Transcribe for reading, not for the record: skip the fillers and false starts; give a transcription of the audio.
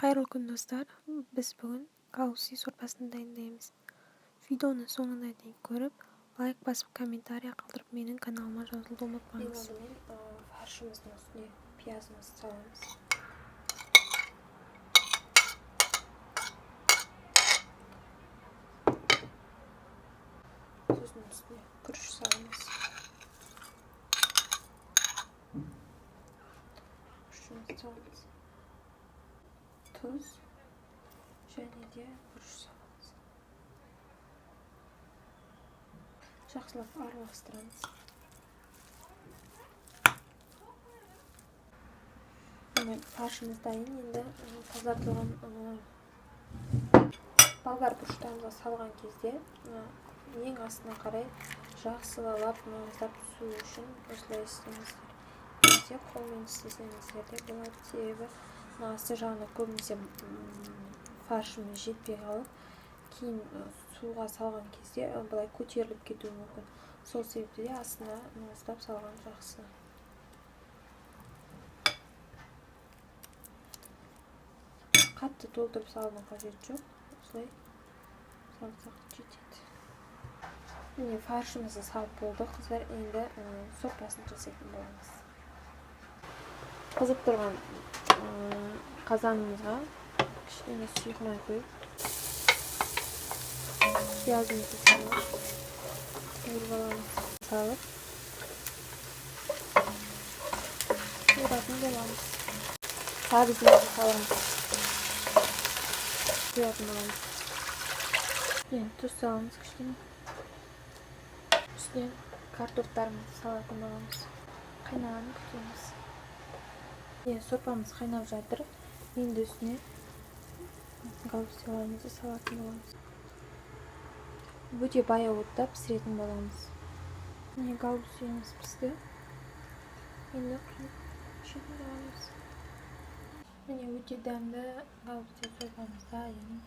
Қайырлы күн достар, біз бүгін гаусси сорпасын дайындаймыз. Видеоны соңына дейін көріп, лайк басып комментарий қалдырып менің каналыма жазылуды ұмытпаңыз. Ең алдымен фаршымыздың үстіне пиязымызды саламыз. Сосын үстіне күріш саламыз. Күрішімізді саламыз. Тұз және де күріш саламыз. Жақсылап араластырамыз. Фаршымыз дайын. Енді тазартылған болгар бұрыштарымызға салған кезде ең астына қарай жақсылап мұздап түсу үшін осылай істеңіздер. Немесе қолмен істесеңіздер де болады. Себебі асты жағына көбінесе фаршымыз жетпей қалып, кейін суға салған кезде былай көтеріліп кетуі мүмкін. Сол себепті де астына мұздап салған жақсы. Қатты толтырып салудың қажеті жоқ. Осылай салсақ жетеді. Міне фаршымызды салып болды, қыздар. Енді сорпасын жасайтын боламыз. Қызып тұрған қазанымызға кішкене сұйық май құйып, пиязымызды салып, ұрғаламыз салып, ұратын боламыз. Сарымызды саламыз. Құятын боламыз. Енді тұз саламыз кішкене. Үстіне картоптарымызды салатын боламыз. Қайнағанын күтеміз. Сорпамыз қайнап жатыр. Енді үстіне гаусиларымызды салатын боламыз. Өте баяу отта пісіретін боламыз. Міне гаусиіміз пісті. Енді жеген боламыз. Міне өте дәмді гаусси сорпамыз дайын.